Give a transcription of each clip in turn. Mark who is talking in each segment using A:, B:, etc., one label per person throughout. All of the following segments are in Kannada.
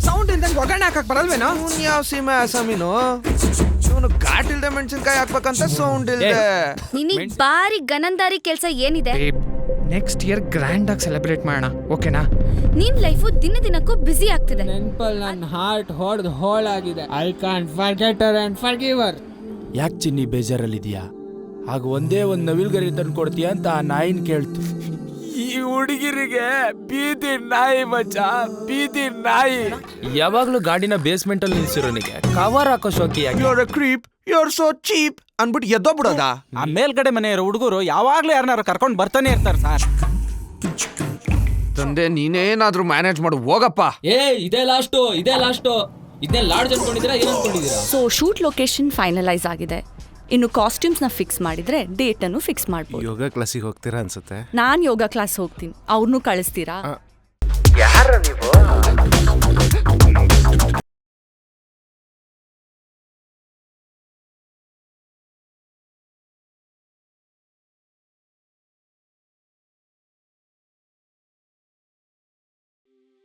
A: ಸೌಂಡ್ ಇಲ್ದಂಗೆ ಒಗ್ಗರಣೆ ಹಾಕಕ್ ಬರಲ್ವೇನೋ?
B: ಯಾವ ಸೀಮೆ ಆಸಾಮಿನು ಇವನು ಘಾಟ್ ಇಲ್ದೆ ಮೆಣಸಿನ್ಕಾಯಿ ಹಾಕ್ಬೇಕಂತ ಸೌಂಡ್ ಇಲ್ದೆ.
C: ನಿನಗ್ ಬಾರಿ ಗನಂದಾರಿ ಕೆಲ್ಸ ಏನಿದೆ?
A: ನೆಕ್ಸ್ಟ್ ಇಯರ್ ಗ್ರ್ಯಾಂಡ್ ಆಗಿ ಸೆಲೆಬ್ರೇಟ್ ಮಾಡೋಣ, ಓಕೆನಾ?
C: ನಿನ್ ಲೈಫು ದಿನಕ್ಕೂ ಬಿಸಿ ಆಗ್ತಿದೆ.
D: ನೆನ್ಪಲ್ ನನ್ನ ಹಾರ್ಟ್ ಹೊಡೆದು ಹೋಳಾಗಿದೆ. I can't forget her and forgive her.
E: ಯಾಕೆ ಚಿನ್ನಿ ಬೇಜಾರಲ್ಲಿದ್ಯಾ? ಆಗ ಒಂದೇ ಒಂದು ನವಿಲ್ಗರಿ ತಂದು ಕೊಡ್ತೀಯ ಅಂತ ಆ ನಾಯಿನ ಕೇಳ್ತು. ಈ ಹುಡುಗಿರಿಗೆ ಬೀದಿ ನಾಯಿ ಮಚ್ಚ, ಬೀದಿ ನಾಯಿ. ಯಾವಾಗ್ಲೂ ಗಾಡಿನ ಬೇಸ್ಮೆಂಟ್ ಅಲ್ಲಿ ನಿಲ್ಸಿರೋನಿಗೆ ಕವರ್ ಹಾಕೋ ಶೋಕಿ.
B: you're a creep, you're so cheap ಅನ್ಬಿಟ್ಟು ಎದ್ದೋಗ್ಬಿಡೋದ.
E: ಆ ಮೇಲ್ಗಡೆ ಮನೆಯವರು ಹುಡುಗರು ಯಾವಾಗ್ಲೂ ಯಾರನ್ನಾರು ಕರ್ಕೊಂಡು ಬರ್ತಾನೆ ಇರ್ತಾರೆ ಸರ್.
B: ತಂದೆ ನೀನೇನಾದ್ರೂ ಮ್ಯಾನೇಜ್ ಮಾಡು ಹೋಗಪ್ಪ.
D: ಇದೇ ಲಾಸ್ಟು ಇದನ್ನೇ ಲಾಡ್ಜ್ ಅನ್ಕೊಂಡಿದ್ದೀರಾ, ಏನ್ ಅನ್ಕೊಂಡಿದ್ದೀರಾ?
F: ಸೊ ಶೂಟ್ ಲೊಕೇಶನ್ ಫೈನಲೈಸ್ ಆಗಿದೆ. ಇನ್ನು ಕಾಸ್ಟ್ಯೂಮ್ಸ್ನ ಫಿಕ್ಸ್ ಮಾಡಿದ್ರೆ ಡೇಟ್ ಅನ್ನು ಫಿಕ್ಸ್ ಮಾಡ್ಬೋದು.
E: ಯೋಗ ಕ್ಲಾಸಿಗೆ ಹೋಗ್ತೀರಾ ಅನ್ಸುತ್ತೆ.
F: ನಾನ್ ಯೋಗ ಕ್ಲಾಸ್ ಹೋಗ್ತೀನಿ, ಅವ್ರನ್ನೂ ಕಳಿಸ್ತೀರಾ?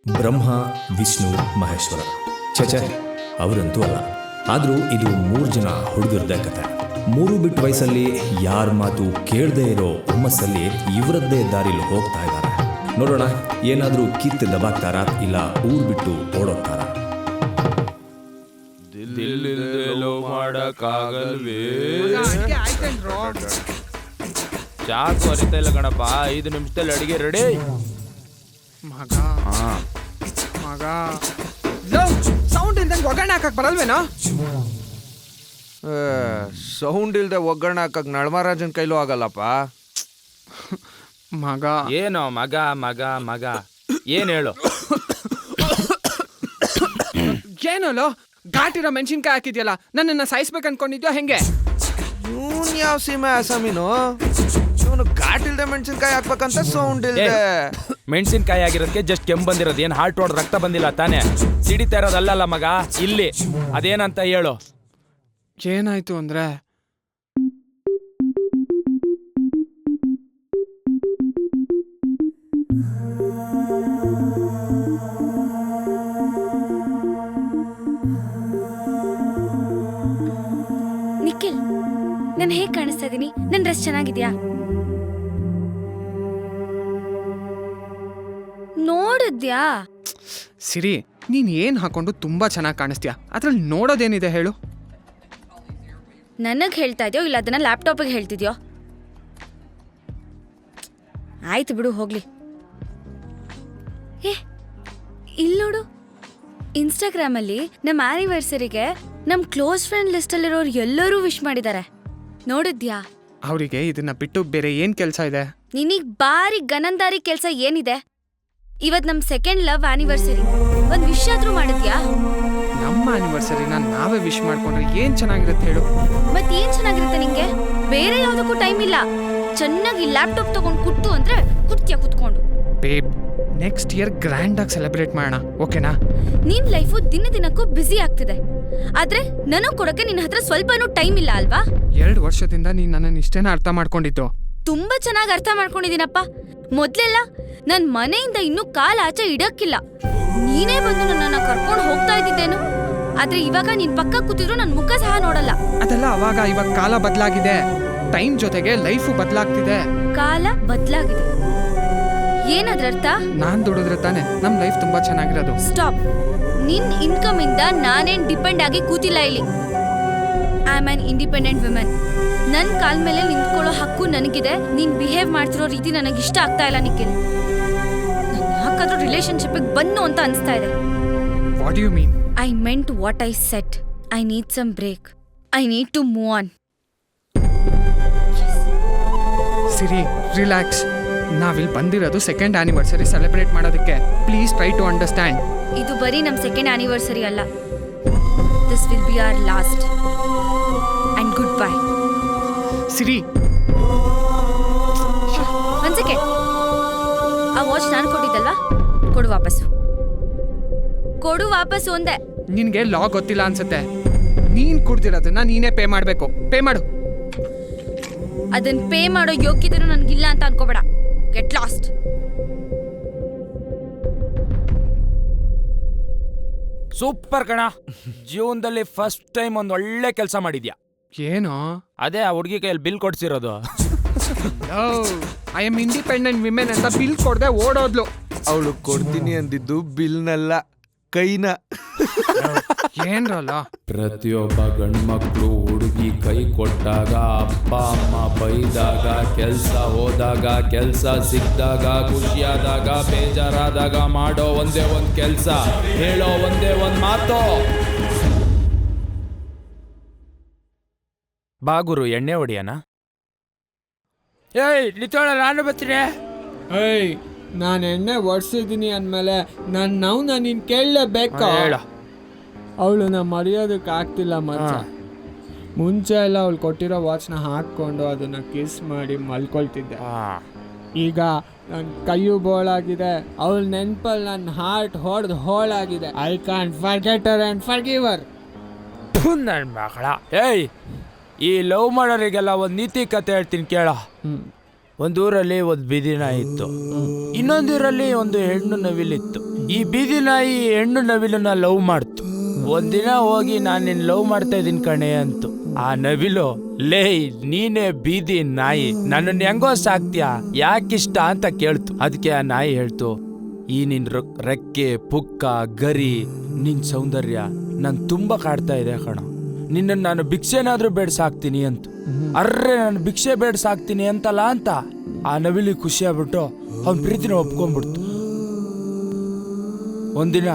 G: ಬ್ರಹ್ಮ, ವಿಷ್ಣು, ಮಹೇಶ್ವರ ಚಚೆ ಅವರಂತೂ ಅಲ್ಲ. ಆದರೂ ಇದು 3 ಜನ ಹುಡುಗರದೇ ಕತೆ. 3 ಬಿಟ್ಟು ವಯಸ್ಸಲ್ಲಿ ಯಾರ ಮಾತು ಕೇಳದೇ ಇರೋ ಹುಮ್ಮಸ್ಸಲ್ಲಿ ಇವರದ್ದೇ ದಾರಿಲಿ ಹೋಗ್ತಾ ಇದ್ದಾರೆ. ನೋಡೋಣ ಏನಾದರೂ ಕಿತ್ತು ದಬಾಕ್ತಾರಾ ಇಲ್ಲ ಊರು ಬಿಟ್ಟು ಓಡೋಗ್ತಾರ.
E: ಚಾಕು ಅರಿತಾ ಇಲ್ಲ ಕಣಪ್ಪ. 5 ನಿಮಿಷದಲ್ಲಿ ಅಡಿಗೆ ರೆಡಿ.
A: ಮಗ ಸೌಂಡ್ ಇಲ್ದಂಗೆ ಒಗ್ಗರಣೆ ಹಾಕಕ್ ಬರಲ್ವೇನೋ?
B: ಸೌಂಡ್ ಇಲ್ದೆ ಒಗ್ಗರಣೆ ಹಾಕಕ್ ನಳಮಹಾರಾಜನ್ ಕೈಲೂ ಆಗಲ್ಲಪ್ಪ.
A: ಮಗ
E: ಏನೋ ಮಗ ಮಗ ಮಗ ಏನ್ ಹೇಳು?
A: ಏನೋ ಘಾಟಿರೋ ಮೆಣಸಿನ್ಕಾಯಿ ಹಾಕಿದ್ಯಲ್ಲ, ನನ್ನನ್ನ ಸಾಯಿಸ್ಬೇಕು ಅನ್ಕೊಂಡಿದ್ಯೋ ಹೆಂಗೆ?
B: ಇವನ್ ಯಾವ ಸೀಮೆ ಆಸಾಮಿನು ಇವನು ಘಾಟ್ ಇಲ್ದೆ ಮೆಣಸಿನ್ಕಾಯಿ ಹಾಕ್ಬೇಕಂತ ಸೌಂಡ್ ಇಲ್ದೆ.
E: ಮೆಣಸಿನ್ಕಾಯಿ ಆಗಿರೋದಕ್ಕೆ ಜಸ್ಟ್ ಕೆಮ್ಮು ಬಂದಿರೋದು, ಏನ್ ಹಾರ್ಟ್ ಹೊಡೆದ್ ರಕ್ತ ಬಂದಿಲ್ಲ ತಾನೇ? ಸಿಡಿತಾ ಇರೋದಲ್ಲ ಮಗ ಇಲ್ಲಿ. ಅದೇನಂತ ಹೇಳು?
A: ಏನಾಯ್ತು ಅಂದ್ರೆ
C: ನಿಖಿಲ್, ನಾನು ಹೇಗ್ ಕಾಣಿಸ್ತಾ ಇದೀನಿ? ನನ್ ಡ್ರೆಸ್ ಚೆನ್ನಾಗಿದ್ಯಾ? ನೋಡಿದ್ಯಾ?
A: ಸಿರಿ, ನೀನ್ ಏನ್ ಹಾಕೊಂಡು ತುಂಬಾ ಚೆನ್ನಾಗಿ ಕಾಣಿಸ್ತೀಯ. ಅದ್ರಲ್ಲಿ ನೋಡೋದೇನಿದೆ ಹೇಳು?
C: ನನಗ್ ಹೇಳ್ತಾ ಇದೆಯೋ ಇಲ್ಲ ಅದನ್ನ ಲ್ಯಾಪ್ಟಾಪಿಗೆ ಹೇಳ್ತಿದ್ಯೋ? ಆಯ್ತು ಬಿಡು, ಹೋಗ್ಲಿ. ಇಲ್ಲಿ ನೋಡು, ಇನ್ಸ್ಟಾಗ್ರಾಮಲ್ಲಿ ನಮ್ಮ ಆನಿವರ್ಸರಿಗೆ ನಮ್ ಕ್ಲೋಸ್ ಫ್ರೆಂಡ್ ಲಿಸ್ಟಲ್ಲಿರೋರು ಎಲ್ಲರೂ ವಿಶ್ ಮಾಡಿದ್ದಾರೆ. ನೋಡಿದ್ಯಾ?
A: ಅವರಿಗೆ ಇದನ್ನ ಬಿಟ್ಟು ಬೇರೆ ಏನ್ ಕೆಲಸ ಇದೆ?
C: ನಿನಗ್ ಬಾರಿ ಗನಂದಾರಿ ಕೆಲ್ಸ ಏನಿದೆ? ಇವತ್ ನಮ್ ಸೆಕೆಂಡ್ ಲವ್ ಆನಿವರ್ಸರಿ, ಒಂದ್ ವಿಶ್ ಆದ್ರೂ ಮಾಡಿದ್ಯಾ?
A: ನಮ್ಮ ಆನಿವರ್ಸರಿನ ನಾವೇ ವಿಶ್ ಮಾಡ್ಕೊಂಡ್ರೆ ಏನ್ ಚೆನ್ನಾಗಿರುತ್ತೆ ಹೇಳು?
C: ಮತ್ ಏನ್ ಚೆನ್ನಾಗಿರುತ್ತೆ ನಿಂಗೆ? ಬೇರೆ ಯಾವ್ದಕ್ಕೂ ಟೈಮ್ ಇಲ್ಲ. ಚೆನ್ನಾಗಿ ಲ್ಯಾಪ್ಟಾಪ್ ತಗೊಂಡ್ ಕೂತು ಅಂದ್ರೆ ಕೂತ್ಯಾ ಕುತ್ಕೊಂಡು.
A: ಬೇಬ್, ನೆಕ್ಸ್ಟ್ ಇಯರ್ ಗ್ರ್ಯಾಂಡ್ ಆಗಿ ಸೆಲೆಬ್ರೇಟ್ ಮಾಡೋಣ, ಓಕೆನಾ?
C: ನಿನ್ ಲೈಫು ದಿನಕ್ಕೂ ಬಿಸಿ ಆಗ್ತಿದೆ, ಆದ್ರೆ ನನಗ್ ಕೊಡಕ್ಕೆ ನಿನ್ ಹತ್ರ ಸ್ವಲ್ಪನೂ ಟೈಮ್ ಇಲ್ಲ ಅಲ್ವಾ?
A: 2 ವರ್ಷದಿಂದ ನೀನ್ ನನ್ನನ್ನು ಇಷ್ಟೇನ ಅರ್ಥ ಮಾಡ್ಕೊಂಡಿದ್ದು?
C: ತುಂಬಾ ಚೆನ್ನಾಗಿ ಅರ್ಥ ಮಾಡ್ಕೊಂಡಿದ್ದೀನಪ್ಪ. ಮೊದ್ಲೆಲ್ಲ ನನ್ ಮನೆಯಿಂದ ಇನ್ನೂ ಕಾಲ್ ಆಚೆ ಇಡಕ್ಕಿಲ್ಲ, ನೀನೇ ಬಂದು ನನ್ನನ್ನ ಕರ್ಕೊಂಡು ಹೋಗ್ತಾ ಇದ್ದಿದ್ದೇನು. ಆದ್ರೆ ಇವಾಗ ನಿನ್ ಪಕ್ಕ ಕೂತಿದ್ರು ನನ್ ಮುಖ ಸಹ ನೋಡಲ್ಲ.
A: ಅದೆಲ್ಲ ಅವಾಗ, ಇವಾಗ ಕಾಲ ಬದಲಾಗಿದೆ. ಟೈಮ್ ಜೊತೆಗೆ ಲೈಫು ಬದಲಾಗ್ತಿದೆ.
C: ಕಾಲ ಬದಲಾಗಿದೆ ಏನದ್ರರ್ಥ?
A: ನಾನ್ ದುಡಿದ್ರೆ ತಾನೆ ನಮ್ ಲೈಫ್ ತುಂಬಾ ಚೆನ್ನಾಗಿರೋದು.
C: ಸ್ಟಾಪ್. ನಿನ್ ಇನ್ಕಮ್ ಇಂದ ನಾನೇನ್ ಡಿಪೆಂಡ್ ಆಗಿ ಕೂತಿಲ್ಲ ಇಲ್ಲಿ. I am on independent women. ನನ್ ಕಾಲ್ ಮೇಲೆ ನಿಂತ್ಕೊಳ್ಳೋ ಹಕ್ಕು ನನಗಿದೆ. ನೀನ್ ಬಿಹೇವ್ ಮಾಡ್ತಿರೋ ರೀತಿ ನನಗೆ ಇಷ್ಟ ಆಗ್ತಾ ಇಲ್ಲ ನಿಖಿಲ್. ನಾನು ಯಾಕಾದ್ರೂ ರಿಲೇಶನ್ಶಿಪ್ ಬನ್ನು ಅಂತ ಅನಿಸ್ತಾ ಇದೆ.
A: What you mean?
C: I meant what I said. I need some break. I need to move on.
A: Siri, relax. ನಾವಿಲ್ಲಿ ಬಂದಿರೋದು ಸೆಕೆಂಡ್ ಆನಿವರ್ಸರಿ ಸೆಲೆಬ್ರೇಟ್ ಮಾಡೋದಕ್ಕೆ. Please try to understand.
C: ಇದು ಬರೀ ನಮ್ ಸೆಕೆಂಡ್ ಆನಿವರ್ಸರಿ ಅಲ್ಲ. This will be our last and good bye.
A: Siri,
C: ಒಂದ್ ಸೆಕೆಂಡ್. ಆ ವಾಚ್ ನಾನು ಕೊಟ್ಟಿದ್ದಲ್ವಾ? ಕೊಡು ವಾಪಸ್ಸು. ಕೊಡು ವಾಪಸ್ಸು ಒಂದೇ.
A: ನಿನ್ಗೆ ಲಾ ಗೊತ್ತಿಲ್ಲ ಅನ್ಸುತ್ತೆ. ನೀನ್ ಕುಡ್ದಿರೋದನ್ನ ನೀನೇ ಪೇ ಮಾಡ್ಬೇಕು. ಪೇ ಮಾಡು.
C: ಅದನ್ನ ಪೇ ಮಾಡೋ ಯೋಗ್ಯತೆನೂ ನನ್ಗಿಲ್ಲ ಅಂತ ಅನ್ಕೋಬೇಡ. Get lost.
E: ಸೂಪರ್ ಕಣ. ಜೀವನದಲ್ಲಿ ಫಸ್ಟ್ ಟೈಮ್ ಒಂದು ಒಳ್ಳೆ ಕೆಲಸ ಮಾಡಿದ್ಯಾ.
A: ಏನೋ
E: ಅದೇ ಆ ಹುಡುಗಿ ಕೈಯಲ್ಲಿ ಬಿಲ್ ಕೊಡ್ಸಿರೋದು.
A: ಐ ಆಮ್ ಇಂಡಿಪೆಂಡೆಂಟ್ ವಿಮೆನ್ ಅಂತ ಬಿಲ್ ಕೊಡದೆ ಓಡೋದ್ಲು.
B: ಅವಳು ಕೊಡ್ತೀನಿ ಅಂದಿದ್ದು ಬಿಲ್ನಲ್ಲ, ಕೈನ.
A: ಏನ್ರಲ್ಲ
E: ಪ್ರತಿಯೊಬ್ಬ ಗಂಡ್ಮಕ್ಳು ಹುಡುಗಿ ಕೈ ಕೊಟ್ಟಾಗ, ಅಪ್ಪ ಅಮ್ಮ ಬೈದಾಗ, ಕೆಲ್ಸ ಹೋದಾಗ, ಕೆಲ್ಸ ಸಿಕ್ಕಿದಾಗ, ಖುಷಿಯಾದಾಗ, ಬೇಜಾರಾದಾಗ ಮಾಡೋ ಒಂದೇ ಒಂದ್ ಕೆಲ್ಸ, ಹೇಳೋ ಒಂದೇ ಒಂದ್ ಮಾತು. ಬಾಗುರು ಎಣ್ಣೆ ಹೊಡಿಯನ. ಏಯ್ ನಿಂತೋಳ, ನಾನು ಬರ್ತೀನಿ.
D: ಏಯ್ ನಾನು ಎಣ್ಣೆ ಒಡ್ಸಿದ್ದೀನಿ ಅಂದಮೇಲೆ ನಾನು ನೀನು ಕೇಳಲೇಬೇಕಾ?
E: ಹೇಳ.
D: ಅವಳನ್ನ ಮರೆಯೋದಕ್ಕೆ ಆಗ್ತಿಲ್ಲ ಮಚ್ಚ. ಮುಂಚೆ ಎಲ್ಲ ಅವಳು ಕೊಟ್ಟಿರೋ ವಾಚ್ನ ಹಾಕ್ಕೊಂಡು ಅದನ್ನು ಕಿಸ್ ಮಾಡಿ ಮಲ್ಕೊಳ್ತಿದ್ದೆ. ಈಗ ನನ್ನ ಕೈಯು ಬೋಳಾಗಿದೆ, ಅವಳ ನೆನಪಲ್ಲಿ ನನ್ನ ಹಾರ್ಟ್ ಹೊಡೆದು ಹೋಳಾಗಿದೆ. I can't forget her and forgive her.
E: ನನ್ನ ಮಗಳ. ಏಯ್ ಈ ಲವ್ ಮಾಡೋರಿಗೆಲ್ಲ ಒಂದು ನೀತಿ ಕತೆ ಹೇಳ್ತೀನಿ ಕೇಳ. ಒಂದೂರಲ್ಲಿ ಒಂದು ಬೀದಿ ನಾಯಿ ಇತ್ತು, ಇನ್ನೊಂದೂರಲ್ಲಿ ಒಂದು ಹೆಣ್ಣು ನವಿಲಿತ್ತು. ಈ ಬೀದಿ ನಾಯಿ ಹೆಣ್ಣು ನವಿಲನ್ನ ಲವ್ ಮಾಡ್ತು. ಒಂದಿನ ಹೋಗಿ ನಾನು ನಿನ್ನ ಲವ್ ಮಾಡ್ತಾ ಇದ್ದೀನಿ ಕಣೆ ಅಂತು. ಆ ನವಿಲು, ಲೇ ನೀನೇ ಬೀದಿ ನಾಯಿ, ನನ್ನನ್ನು ಹೆಂಗೋ ಸಾಕ್ತೀಯಾ, ಯಾಕಿಷ್ಟ ಅಂತ ಕೇಳ್ತು. ಅದಕ್ಕೆ ಆ ನಾಯಿ ಹೇಳ್ತು, ಈ ನಿನ್ ರೆಕ್ಕೆ, ಪುಕ್ಕ, ಗರಿ, ನಿನ್ ಸೌಂದರ್ಯ ನನ್ ತುಂಬಾ ಕಾಡ್ತಾ ಇದೆ ಕಣ, ನಿನ್ನನ್ನು ನಾನು ಭಿಕ್ಷೆನಾದ್ರೂ ಬೇಡ ಸಾಕ್ತೀನಿ ಅಂತ. ಅರ್ರೆ ನಾನು ಭಿಕ್ಷೆ ಬೇಡ ಸಾಕ್ತೀನಿ ಅಂತಲ್ಲ ಅಂತ ಆ ನವಿಲಿ ಖುಷಿ ಆಗ್ಬಿಟ್ಟು ಅವನ ಪ್ರೀತಿನ ಒಪ್ಕೊಂಡ್ಬಿಡ್ತು. ಒಂದಿನ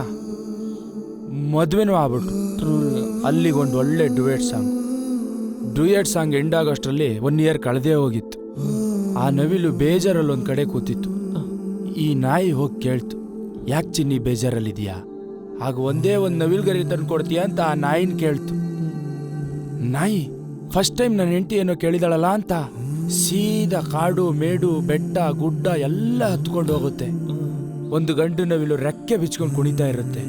E: ಮದ್ವೆನೂ ಆಗ್ಬಿಟ್ಟು ಅಲ್ಲಿಗೊಂದು ಒಳ್ಳೆ ಡ್ಯೂಯೆಟ್ ಸಾಂಗ್ ಎಂಡ್ ಆಗೋಷ್ಟರಲ್ಲಿ 1 ಇಯರ್ ಕಳೆದೇ ಹೋಗಿತ್ತು. ಆ ನವಿಲು ಬೇಜಾರಲ್ಲಿ ಒಂದು ಕಡೆ ಕೂತಿತ್ತು. ಈ ನಾಯಿ ಹೋಗಿ ಕೇಳ್ತು, ಯಾಕೆ ಚಿನ್ನಿ ಬೇಜಾರಲ್ಲಿದೆಯಾ? ಆಗ ಒಂದೇ ಒಂದು ನವಿಲ್ಗರಿ ತಂದು ಕೊಡ್ತೀಯಾ ಅಂತ ಆ ನಾಯಿನ ಕೇಳ್ತು. ನಾಯಿ ಫಸ್ಟ್ ಟೈಮ್ ನನ್ನ ಹೆಂಡತಿ ಏನೋ ಕೇಳಿದಾಳಲ್ಲ ಅಂತ ಸೀದಾ ಕಾಡು ಮೇಡು ಬೆಟ್ಟ ಗುಡ್ಡ ಎಲ್ಲ ಹತ್ಕೊಂಡು ಹೋಗುತ್ತೆ. ಒಂದು ಗಂಡು ನವಿಲು ರೆಕ್ಕೆ ಬಿಚ್ಕೊಂಡು ಕುಣಿತಾ ಇರುತ್ತೆ.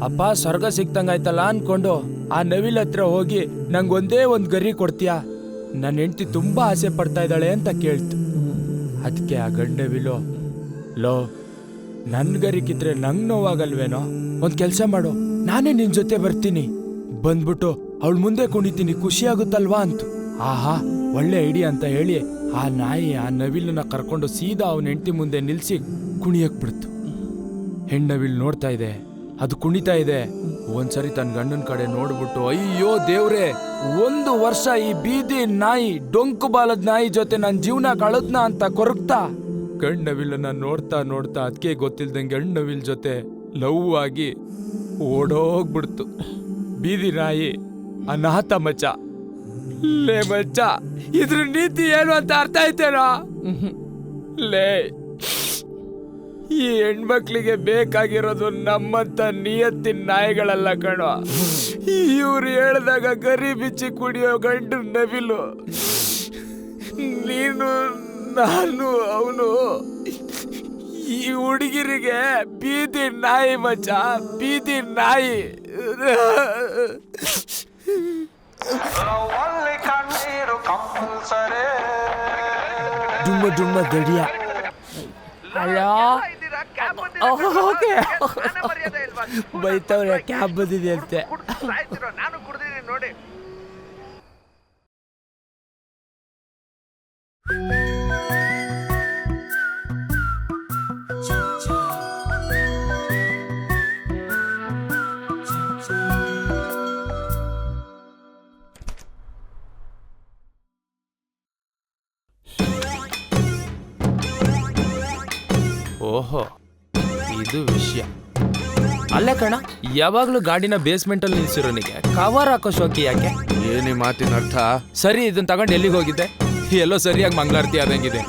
E: ಅಪ್ಪ ಸ್ವರ್ಗ ಸಿಕ್ತಂಗಾಯ್ತಲ್ಲ ಅನ್ಕೊಂಡು ಆ ನವಿಲ್ ಹತ್ರ ಹೋಗಿ ನಂಗೊಂದೇ ಒಂದು ಗರಿ ಕೊಡ್ತೀಯಾ, ನನ್ನ ಹೆಂಡತಿ ತುಂಬಾ ಆಸೆ ಪಡ್ತಾ ಇದ್ದಾಳೆ ಅಂತ ಕೇಳ್ತು. ಅದಕ್ಕೆ ಆ ಗಂಡು ನವಿಲು, ಲೋ ನನ್ ಗರಿ ಕಿತ್ರೆ ನಂಗೆ ನೋವಾಗಲ್ವೇನೋ, ಒಂದು ಕೆಲಸ ಮಾಡು, ನಾನೇ ನಿನ್ ಜೊತೆ ಬರ್ತೀನಿ, ಬಂದ್ಬಿಟ್ಟು ಅವಳ ಮುಂದೆ ಕುಣಿತೀನಿ, ಖುಷಿ ಆಗುತ್ತಲ್ವಾ ಅಂತು. ಆಹಾ ಒಳ್ಳೆ ಐಡಿಯಾ ಅಂತ ಹೇಳಿ ಆ ನಾಯಿ ಆ ನವಿಲನ್ನ ಕರ್ಕೊಂಡು ಸೀದಾ ಅವನ ಹೆಂಡತಿ ಮುಂದೆ ನಿಲ್ಸಿ ಕುಣಿಯಕ್ ಬಿಡ್ತು. ಹೆಣ್ಣವಿಲ್ ನೋಡ್ತಾ ಇದೆ, ಅದು ಕುಣಿತಾ ಇದೆ. ಒಂದ್ಸರಿ ತನ್ನ ಗಂಡನ ಕಡೆ ನೋಡ್ಬಿಟ್ಟು, ಅಯ್ಯೋ ದೇವ್ರೆ, 1 ವರ್ಷ ಈ ಬೀದಿ ನಾಯಿ, ಡೊಂಕು ಬಾಲದ ನಾಯಿ ಜೊತೆ ನನ್ನ ಜೀವನ ಕಳದ್ನ ಅಂತ ಕೊರಗ್ತಾ ಗಂಡವಿಲನ್ನ ನೋಡ್ತಾ ನೋಡ್ತಾ ಅದಕ್ಕೆ ಗೊತ್ತಿಲ್ದಂಗೆ ಗಂಡವಿಲ್ ಜೊತೆ ಲವ್ ಆಗಿ ಓಡೋಗ್ಬಿಡ್ತು. ಬೀದಿ ನಾಯಿ ಅನಾಥ ಮಚ್ಚ. ಲೇ ಮಚ್ಚ, ಇದ್ರ ನೀತಿ ಏನು ಅಂತ ಅರ್ಥ ಆಯ್ತೇನೋ? ಲೇ, ಈ ಹೆಣ್ಮಕ್ಳಿಗೆ ಬೇಕಾಗಿರೋದು ನಮ್ಮಂತ ನಿಯತ್ತಿನ ನಾಯಿಗಳಲ್ಲ ಕಣೋ. ಇವ್ರು ಹೇಳ್ದಾಗ ಗರಿ ಬಿಚ್ಚಿ ಕುಡಿಯೋ ಗಂಡು ನವಿಲು. ನೀನು, ನಾನು, ಅವನು ಈ ಹುಡುಗಿರಿಗೆ ಬೀದಿ ನಾಯಿ ಮಚ್ಚ, ಬೀದಿ ನಾಯಿ. ಡುಮ್ಮ ಡುಮ್ಮ ದಡಿಯ. ಹಲೋ, ಬೈತವ್ರೆ, ಕ್ಯಾಬ್ ಬಂದಿದೆ ಅಂತೆ.
B: ನಾನು ಕುಡ್ದಿದ್ದೀನಿ ನೋಡಿ.
E: ಓಹೋ, ಇದು ವಿಷಯ. ಅಲ್ಲೇ ಕಣ, ಯಾವಾಗ್ಲೂ ಗಾಡಿನ ಬೇಸ್ಮೆಂಟ್ ಅಲ್ಲಿ ನಿಲ್ಸಿರೋನಿಗೆ ಕವರ್ ಹಾಕೋ ಶೋಕಿ ಯಾಕೆ?
B: ಏನಿ ಮಾತಿನ ಅರ್ಥ?
E: ಸರಿ, ಇದನ್ನ ತಗೊಂಡು ಎಲ್ಲಿಗೆ ಹೋಗಿದ್ದೆ? ಎಲ್ಲೋ ಸರಿಯಾಗಿ ಮಂಗಳಾರತಿ ಆದಂಗಿದೆ.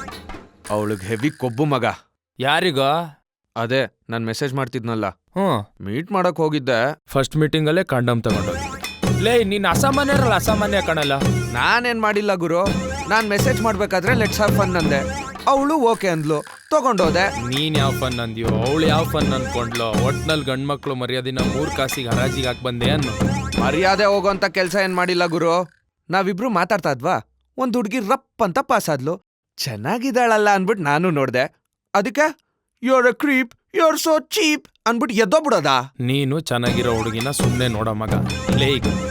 B: ಅವಳಿಗೆ ಹೆವಿ ಕೊಬ್ಬು ಮಗ.
E: ಯಾರಿಗೋ?
B: ಅದೇ ನಾನ್ ಮೆಸೇಜ್ ಮಾಡ್ತಿದ್ನಲ್ಲ, ಮೀಟ್ ಮಾಡಕ್ ಹೋಗಿದ್ದೆ.
E: ಫಸ್ಟ್ ಮೀಟಿಂಗ್ ಅಲ್ಲೇ ಕಂಡಮ್ ತಗೊಂಡೋಗಿದ್ದೆ. ಲೇ, ನೀನ್ ಅಸಾಮಾನ್ಯರಲ್ಲ, ಅಸಾಮಾನ್ಯ ಕಣಲ್ಲ.
B: ನಾನೇನ್ ಮಾಡಿಲ್ಲ ಗುರು, ನಾನ್ ಮೆಸೇಜ್ ಮಾಡ್ಬೇಕಾದ್ರೆ ಲೆಟ್ಸ್ ಹಾವ್ ಫನ್ ಅಂದೆ, ಅವಳು ಓಕೆ ಅಂದ್ಲು, ತಗೊಂಡೋದೆ.
E: ನೀನ್ ಯಾವ ಫನ್ ಅಂದ್ಯೋ, ಅವಳು ಯಾವ ಫನ್ ಅನ್ಕೊಂಡ್ಲೋ? ಒಟ್ನಲ್ಲಿ ಗಂಡ್ಮಕ್ಳು ಮರ್ಯಾದಿನ 3 ಕಾಸಿಗೆ ಹರಾಜಿಗೆ ಹಾಕ್ ಬಂದೆ ಅನ್ನು.
B: ಮರ್ಯಾದೆ ಹೋಗೋಂತ ಕೆಲ್ಸ ಏನ್ ಮಾಡಿಲ್ಲ ಗುರು. ನಾವಿಬ್ರು ಮಾತಾಡ್ತಾ ಇದ್ವಾ, ಒಂದ್ ಹುಡ್ಗಿ ರಪ್ ಅಂತ ಪಾಸ್ ಆದ್ಲು. ಚೆನ್ನಾಗಿದ್ದಾಳಲ್ಲ ಅನ್ಬಿಟ್ಟು ನಾನು ನೋಡ್ದೆ. ಅದಕ್ಕೆ you're a creep, you are so cheap ಅನ್ಬಿಟ್ಟು ಎದ್ದೋಗ್ಬಿಡೋದಾ?
E: ನೀನು ಚೆನ್ನಾಗಿರೋ ಹುಡುಗಿನ ಸುಮ್ಮನೆ ನೋಡೋ ಮಗ. ಲೇ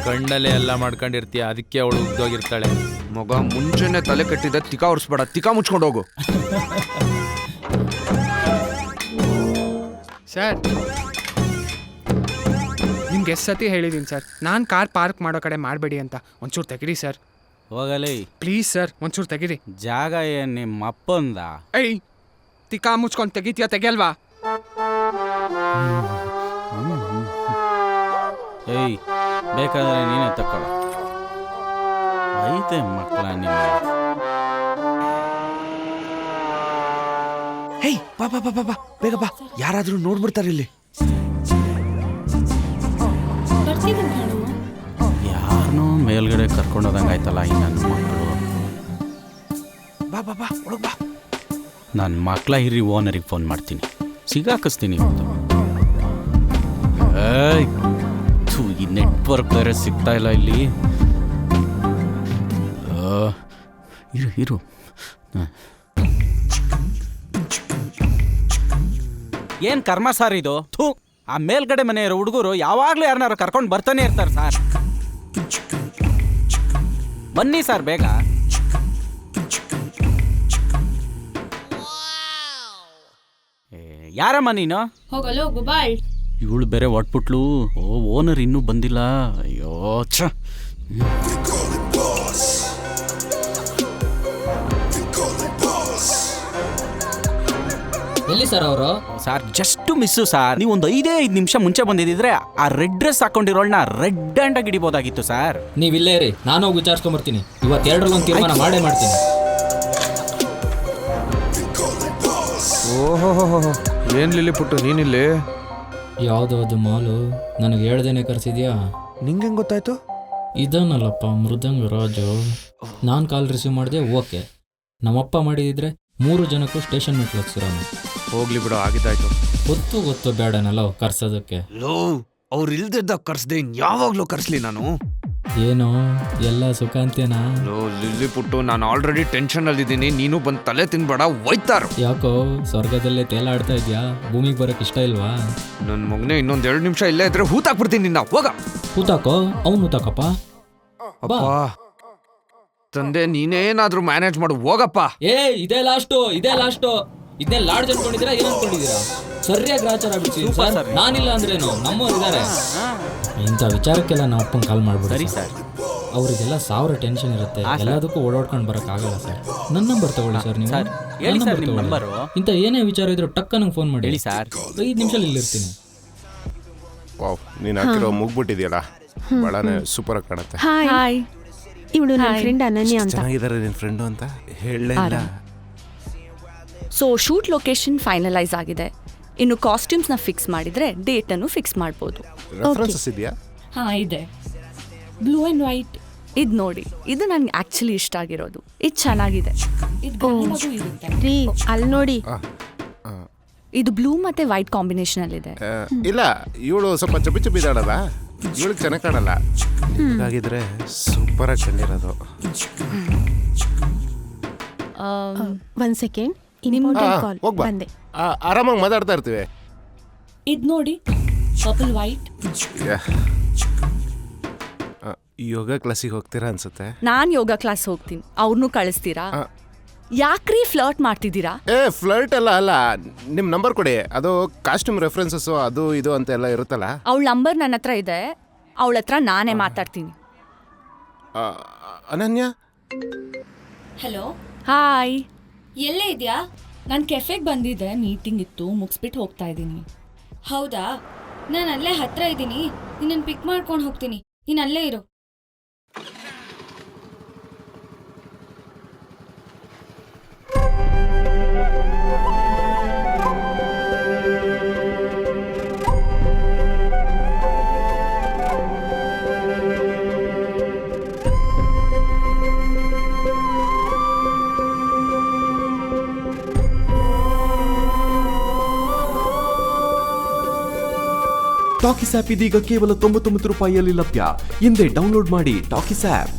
E: ಕಣ್ಣಲ್ಲೇ ಎಲ್ಲ ಮಾಡ್ಕೊಂಡಿರ್ತೀಯ, ಅದಕ್ಕೆ ಅವಳು ಉಗ್ದೋಗಿರ್ತಾಳೆ.
B: ಮಗ ಮುಂಚೆನೆ ತಲೆ ಕಟ್ಟಿದ್ದ ತಿಕಾ ಉರ್ಸ್ಬೇಡ, ತಿಕಾ ಮುಚ್ಕೊಂಡು ಹೋಗು.
A: ಸರ್ ನಿಮ್ಗೆ ಎಷ್ಟು ಸತಿ ಹೇಳಿದ್ದೀನಿ ಸರ್, ನಾನು ಕಾರ್ ಪಾರ್ಕ್ ಮಾಡೋ ಕಡೆ ಮಾಡಬೇಡಿ ಅಂತ. ಒಂಚೂರು ತೆಗಿರಿ ಸರ್,
H: ಹೋಗಲಿ.
A: ಪ್ಲೀಸ್ ಸರ್, ಒಂಚೂರು ತೆಗಿರಿ.
H: ಜಾಗ ಏನ್ ನಿಮ್ಮ ಅಪ್ಪಂದ?
A: ಏಯ್ ತಿಕಾ ಮುಚ್ಕೊಂಡು ತೆಗಿತೀಯ ತೆಗಿಯಲ್ವಾ?
H: ಏಯ್ ಬೇಕಾದ್ರೆ ನೀನೇ ತಕ್ಕೊಳ್ಳ. ಐತೆ ಮಕ್ಕಳ ನಿಮ್ಮ.
B: ಹೇಯ್ ಬಾ ಬಾ ಬಾ ಬಾ ಬಾ, ಬೇಗ ಬಾ, ಯಾರಾದ್ರೂ ನೋಡ್ಬಿಡ್ತಾರೆ ಇಲ್ಲಿ.
H: ಯಾರನ್ನೋ ಮೇಲ್ಗಡೆ ಕರ್ಕೊಂಡೋದಂಗಾಯ್ತಲ್ಲ ಈ ನನ್ನ ಮಕ್ಕಳು.
B: ಬಾ ಬಾ ಬಾ, ಒಳಗ್ ಬಾ.
H: ನನ್ನ ಮಕ್ಕಳ ಹಿರಿ ಓನರಿಗೆ ಫೋನ್ ಮಾಡ್ತೀನಿ, ಸಿಗಾಕಿಸ್ತೀನಿ ಇವತ್ತು. ಏಯ್ ಥೂ, ಈ ನೆಟ್ವರ್ಕ್ ಬೇರೆ ಸಿಗ್ತಾ ಇಲ್ಲ ಇಲ್ಲಿ. ಇರು ಇರು. ಏನು ಕರ್ಮ ಸರ್ ಇದು? ಥೂ, ಆ ಮೇಲ್ಗಡೆ ಮನೆಯವರು ಹುಡುಗರು ಯಾವಾಗಲೂ ಯಾರನ್ನಾರು ಕರ್ಕೊಂಡು ಬರ್ತಾನೆ ಇರ್ತಾರೆ ಸರ್. ಬನ್ನಿ ಸರ್ ಬೇಗ. ಯಾರಮ್ಮ ನೀನು?
C: ಹೋಗಲ್ಲ ಹೋಗು ಬಾಳ್.
H: ಇವಳು ಬೇರೆ ಒಟ್ಬಿಟ್ಲು. ಓನರ್ ಇನ್ನೂ ಬಂದಿಲ್ಲ. ಅಯ್ಯೋ ಛ.
I: ಎಲ್ಲಿ ಸರ್ ಅವರು?
H: Sir just miss sir. ನೀವು ಒಂದು 5 ನಿಮಿಷ ಮುಂಚೆ ಬಂದಿದ್ದಿದ್ರೆ ಆ ರೆಡ್ ಡ್ರೆಸ್ ಹಾಕೊಂಡಿರೋಳನ್ನ ರೆಡ್ ಹ್ಯಾಂಡ್ ಆಗಿ ಹಿಡಿಬೋದಾಗಿತ್ತು ಸರ್.
I: ನೀವು ಇಲ್ಲೇ ಇರಿ, ನಾನು ಹೋಗಿ ವಿಚಾರಿಸ್ಕೊಂಬರ್ತೀನಿ. ಇವತ್ತು 2ರಲ್ಲಿ ತೀರ್ಮಾನ ಮಾಡೇ ಮಾಡ್ತೀನಿ.
B: ಓಹೋ, ಏನ್ ಲಿಲ್ಲಿ ಪುಟ್ಟು ನೀನಿಲ್ಲಿ?
I: ಯಾವುದೋ ಅದು ಮಾಲು ನನಗೆ ಹೇಳ್ದೇನೆ ಕರೆಸಿದ್ಯಾ?
B: ನಿಂಗೆ ಹೆಂಗ್ ಗೊತ್ತಾಯ್ತು?
I: ಇದನ್ನಲ್ಲಪ್ಪ ಮೃದಂಗ ರಾಜು. ನಾನು ಕಾಲ್ ರಿಸೀವ್ ಮಾಡಿದೆ, ಓಕೆ. ನಮ್ಮಪ್ಪ ಮಾಡಿದಿದ್ರೆ 3 ಜನಕ್ಕೂ ಸ್ಟೇಷನ್ ಮೆಟ್ಲು ಹಚ್ಸಿರೋನು.
B: ಹೋಗ್ಲಿ ಬಿಡು, ಆಗಿದ್ದಾಯ್ತು.
I: ಗೊತ್ತು ಬೇಡನಲ್ಲ ಕರ್ಸೋದಕ್ಕೆ.
B: ಲೋ, ಅವ್ರು ಇಲ್ದಿದ್ದಾಗ ಕರ್ಸ್ದೆ ಯಾವಾಗ್ಲೂ ಕರ್ಸ್ಲಿ ನಾನು?
I: ಏನೋ ಎಲ್ಲ ಸುಖ ಅಂತೇನಾ?
B: ಲೋ ಲಿಲ್ಲಿ ಪುಟ್ಟು, ನಾನು ಆಲ್ರೆಡಿ ಟೆನ್ಷನ್ ಅಲ್ಲಿದ್ದೀನಿ, ನೀನು ಬಂದು ತಲೆ ತಿನ್ಬೇಡ, ಒಯ್ತಾರ.
I: ಯಾಕೋ ಸ್ವರ್ಗದಲ್ಲೇ ತೇಲಾಡ್ತಾ ಇದ್ಯಾ? ಭೂಮಿಗೆ ಬರೋಕೆ ಇಷ್ಟ ಇಲ್ವಾ?
B: ನನ್ನ ಮಗನೇ, ಇನ್ನೊಂದ್ 2 ನಿಮಿಷ ಇಲ್ಲೇ ಇದ್ರೆ ಹೂತಾಕ್ಬಿಡ್ತೀನಿ ನಿನ್ನ. ಹೋಗ.
I: ಹೂತಾಕೋ, ಅವ್ನು ಹೂತಾಕಪ್ಪ.
B: ಅಪ್ಪ ತಂದೆ, ನೀನೇನಾದ್ರೂ ಮ್ಯಾನೇಜ್ ಮಾಡು, ಹೋಗಪ್ಪ.
I: ಇದೇ ಲಾಸ್ಟು ಇದನ್ನೇ ಲಾಡ್ಜ್ ಅನ್ಕೊಂಡಿದ್ದೀರಾ? ಏನ್ ಅನ್ಕೊಂಡಿದ್ದೀರಾ? ಸರಿಯಾಗಿ ಗ್ರಾಚಾರ ಬಿಡ್ತೀನಿ ಸರ್. ನಾನಿಲ್ಲ ಅಂದ್ರೇನು, ನಮ್ಮವ್ರು ಇದ್ದಾರೆ. ಇಂಥ ವಿಚಾರಕ್ಕೆಲ್ಲ ನಮ್ಮ ಅಪ್ಪನ ಕಾಲ್ ಮಾಡ್ಬಿಡಿ ಸರ್. ಅವರಿಗೆಲ್ಲ 1000 ಟೆನ್ಷನ್ ಇರುತ್ತೆ, ಎಲ್ಲದಕ್ಕೂ ಓಡಾಡ್ಕೊಂಡು ಬರೋಕ್ಕಾಗಲ್ಲ ಸರ್. ನನ್ನ ನಂಬರ್ ತಗೊಳ್ಳಿ ಸರ್. ನೀವು
H: ಹೇಳಿ ಸರ್ ನಿಮ್ಮ ನಂಬರು.
I: ಇಂಥ ಏನೇ ವಿಚಾರ ಇದ್ರು ಟಕ್ಕ ನಂಗೆ ಫೋನ್ ಮಾಡಿ
H: ಹೇಳಿ ಸರ್.
I: 5 ನಿಮಿಷದಲ್ಲಿ ಇಲ್ಲಿರ್ತೀನಿ.
J: ವಾವ್, ನೀನು ಹಾಕಿರೋ ಮುಗ್ಬಿಟ್ಟಿದೆಯಲ್ಲ, ಬಹಳನೇ ಸೂಪರ್ ಆಗಿ ಕಾಣುತ್ತೆ.
F: ಹಾಯ್,
K: ಇವಳು ನನ್ನ ಫ್ರೆಂಡ್ ಅನನ್ಯ ಅಂತ.
J: ಚೆನ್ನಾಗಿದ್ದಾರೆ ನಿನ್ನ ಫ್ರೆಂಡು ಅಂತ ಹೇಳಲೇ ಇಲ್ಲ.
F: ಸೊ ಶೂಟ್ ಲೊಕೇಶನ್ ಫೈನಲೈಸ್ ಆಗಿದೆ. ಇನ್ನು ಕಾಸ್ಟ್ಯೂಮ್ಸ್ನ ಫಿಕ್ಸ್ ಮಾಡಿದ್ರೆ ಡೇಟನ್ನು ಫಿಕ್ಸ್ ಮಾಡ್ಬೋದು.
J: ರೆಫರೆನ್ಸಸ್ ಇದೆಯಾ?
K: ಹಾಂ ಇದೆ, ಬ್ಲೂ ಆ್ಯಂಡ್ ವೈಟ್.
F: ಇದು ನೋಡಿ, ಇದು ನನಗೆ ಆ್ಯಕ್ಚುಲಿ ಇಷ್ಟ ಆಗಿರೋದು. ಇದು ಚೆನ್ನಾಗಿದೆ.
K: ರೀ ಅಲ್ಲಿ ನೋಡಿ,
F: ಇದು ಬ್ಲೂ ಮತ್ತೆ ವೈಟ್ ಕಾಂಬಿನೇಷನ್ ಅಲ್ಲಿದೆ.
J: ಇಲ್ಲ, ಇವಳು ಸ್ವಲ್ಪ ಚಬಿದಾಡಲ್ಲ, ಇವಳಿಗೆ ಚೆನ್ನಾಗಿ ಕಾಣಲ್ಲ. ಹಾಗಿದ್ರೆ ಸೂಪರ್ ಆಗಿ ಕಂಡಿರೋದು.
K: ಒಂದ್ ಸೆಕೆಂಡ್, ಇಂಪಾರ್ಟೆಂಟ್ ಕಾಲ್
J: ಹೋಗ್ಬಾ,
K: ಬಂದೆ.
J: ಆರಾಮಾಗಿ ಮಾತಾಡ್ತಾ ಇರ್ತೀವಿ.
K: ಇದು ನೋಡಿ, ಪರ್ಪಲ್ ವೈಟ್.
J: ಯೋಗ ಕ್ಲಾಸಿಗೆ ಹೋಗ್ತೀರಾ ಅನ್ಸುತ್ತೆ.
F: ನಾನು ಯೋಗ ಕ್ಲಾಸ್ ಹೋಗ್ತೀನಿ, ಅವ್ರನ್ನೂ ಕಳಿಸ್ತೀರಾ? ಯಾಕ್ರಿ ಫ್ಲರ್ಟ್ ಮಾಡ್ತಿದ್ದೀರಾ?
J: ಫ್ಲರ್ಟ್ ಎಲ್ಲ ಅಲ್ಲ, ನಿಮ್ಮ ನಂಬರ್ ಕೊಡಿ, ಅದು ಕಾಸ್ಟ್ಯೂಮ್ ರೆಫರೆನ್ಸಸ್ಸು ಅದು ಇದು ಅಂತ ಎಲ್ಲ ಇರುತ್ತಲ್ಲ.
F: ಅವಳ ನಂಬರ್ ನನ್ನ ಹತ್ರ ಇದೆ, ಅವಳ ಹತ್ರ ನಾನೇ ಮಾತಾಡ್ತೀನಿ.
J: ಅನನ್ಯ,
K: ಹಲೋ,
F: ಹಾಯ್.
K: ಎಲ್ಲೇ ಇದೆಯಾ? ನಾನು ಕೆಫೆಗೆ ಬಂದಿದ್ದೆ, ಮೀಟಿಂಗ್ ಇತ್ತು, ಮುಗಿಸ್ಬಿಟ್ಟು ಹೋಗ್ತಾ ಇದ್ದೀನಿ.
C: ಹೌದಾ? ನಾನು ಅಲ್ಲೇ ಹತ್ರ ಇದ್ದೀನಿ, ನಿನ್ನನ್ನು ಪಿಕ್ ಮಾಡ್ಕೊಂಡು ಹೋಗ್ತೀನಿ, ನೀನು ಅಲ್ಲೇ ಇರು.
L: ಟಾಕೀಸ್ ಆ್ಯಪ್ ಇದೀಗ ಕೇವಲ 99 ರೂಪಾಯಿಯಲ್ಲಿ ಲಭ್ಯ. ಹಿಂದೆ ಡೌನ್ಲೋಡ್ ಮಾಡಿ ಟಾಕೀಸ್ ಆ್ಯಪ್.